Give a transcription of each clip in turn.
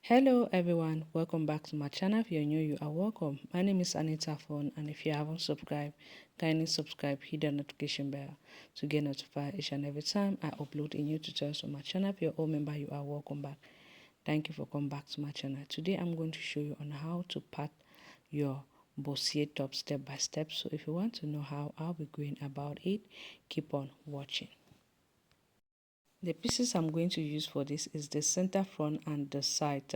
Hello everyone, welcome back to my channel. If you're new, you are welcome. My name is Anita Phone, and if you haven't subscribed, kindly subscribe, hit the notification bell to get notified each and every time I upload a new tutorial on my channel. If you're a member, you are welcome back. Thank you for coming back to my channel. Today I'm going to show you on how to pat your bustier top step by step. So if you want to know how I'll be going about it, keep on watching. The pieces I'm going to use for this is the center front and the side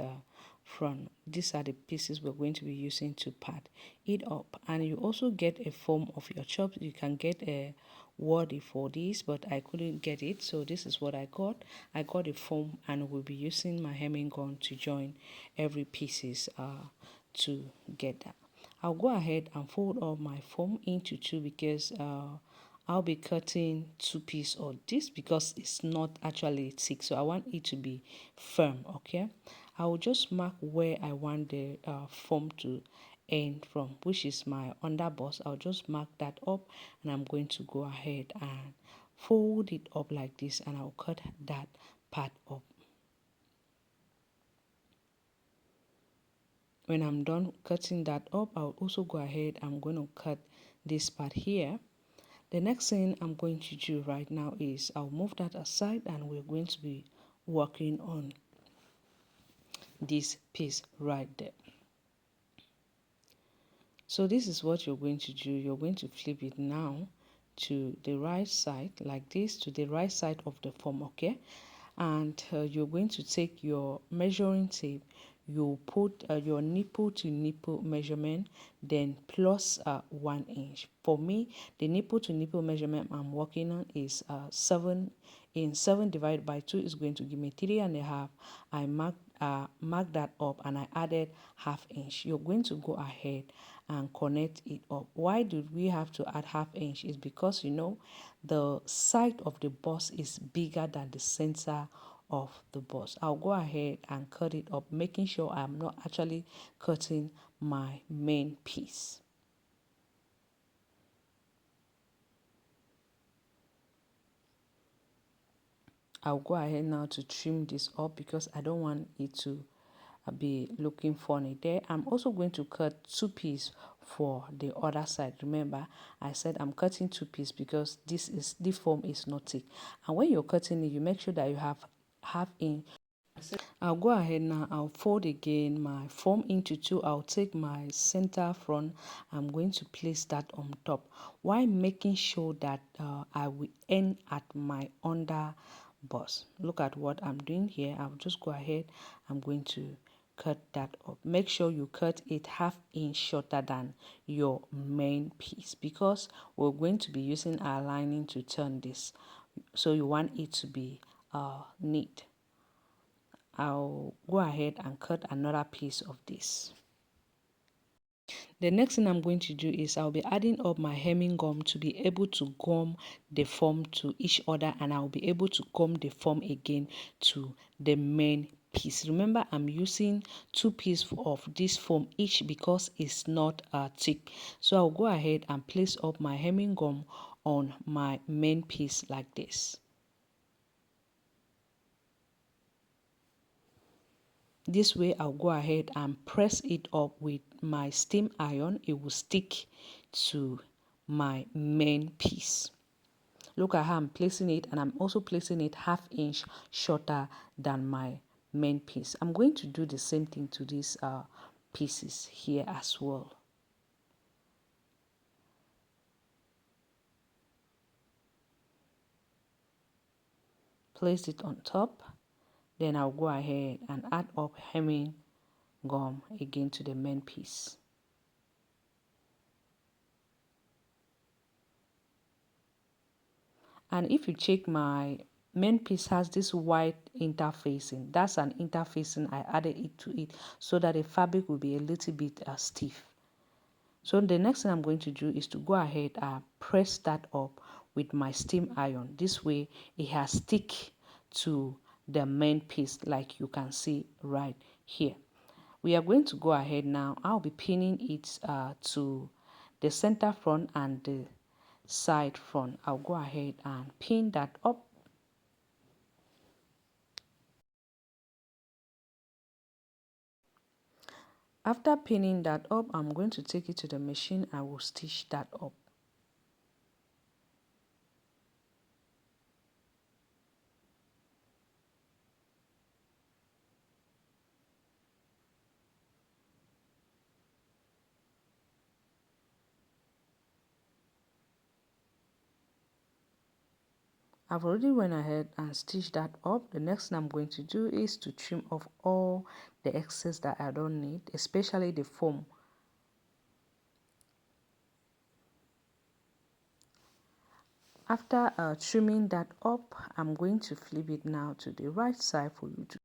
front. These are the pieces we're going to be using to pad it up. And you also get a form of your chops. You can get a Wordie for this, but I couldn't get it, so this is what I got. I got a foam, and we'll be using my hemming gun to join every pieces together. I'll go ahead and fold all my foam into two because I'll be cutting two pieces of this because it's not actually thick, so I want it to be firm. Okay, I will just mark where I want the foam to end from, which is my underbust. I'll just mark that up, and I'm going to go ahead and fold it up like this, and I'll cut that part up. When I'm done cutting that up, I'll also go ahead, I'm going to cut this part here. The next thing I'm going to do right now is I'll move that aside, and we're going to be working on this piece right there. So this is what you're going to do. You're going to flip it now to the right side like this, to the right side of the form, okay? And you're going to take your measuring tape, you put your nipple to nipple measurement, then plus 1 inch. For me, the nipple to nipple measurement I'm working on is 7 in 7 divided by 2 is going to give me 3.5. I marked that up, and I added ½ inch. You're going to go ahead and connect it up. Why do we have to add ½ inch? Is because the side of the bust is bigger than the center of the bust. I'll go ahead and cut it up, making sure I'm not actually cutting my main piece. I'll go ahead now to trim this up because I don't want it to be looking funny there. I'm also going to cut 2 pieces for the other side. Remember, I said I'm cutting 2 pieces because the form is not thick. And when you're cutting it, you make sure that you have ½ inch. I'll go ahead now, I'll fold again my form into 2. I'll take my center front, I'm going to place that on top, while making sure that I will end at my under bust. Look at what I'm doing here. I'll just go ahead, I'm going to cut that up. Make sure you cut it ½ inch shorter than your main piece because we're going to be using our lining to turn this, so you want it to be neat. I'll go ahead and cut another piece of this. The next thing I'm going to do is I'll be adding up my hemming gum to be able to gum the form to each other, and I'll be able to gum the form again to the main piece. Remember, I'm using 2 pieces of this form each because it's not thick. So I'll go ahead and place up my hemming gum on my main piece like this. This way, I'll go ahead and press it up with my steam iron. It will stick to my main piece. Look at how I'm placing it, and I'm also placing it ½ inch shorter than my main piece. I'm going to do the same thing to these pieces here as well. Place it on top. Then I'll go ahead and add up hemming gum again to the main piece. And if you check, my main piece has this white interfacing. That's an interfacing. I added it to it so that the fabric will be a little bit stiff. So the next thing I'm going to do is to go ahead and press that up with my steam iron. This way it has stick to the main piece, like you can see right here. We are going to go ahead now. I'll be pinning it to the center front and the side front. I'll go ahead and pin that up. After pinning that up, I'm going to take it to the machine. I will stitch that up. I've already went ahead and stitched that up. The next thing I'm going to do is to trim off all the excess that I don't need, especially the foam. After trimming that up, I'm going to flip it now to the right side for you to.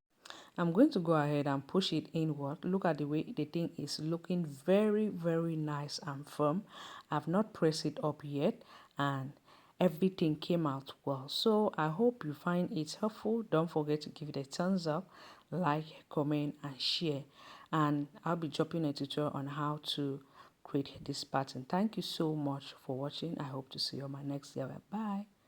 I'm going to go ahead and push it inward. Look at the way the thing is looking very nice and firm. I've not pressed it up yet and everything came out well. So I hope you find it helpful. Don't forget to give it a thumbs up, like, comment and share. And I'll be dropping a tutorial on how to create this pattern. Thank you so much for watching. I hope to see you on my next video. Bye.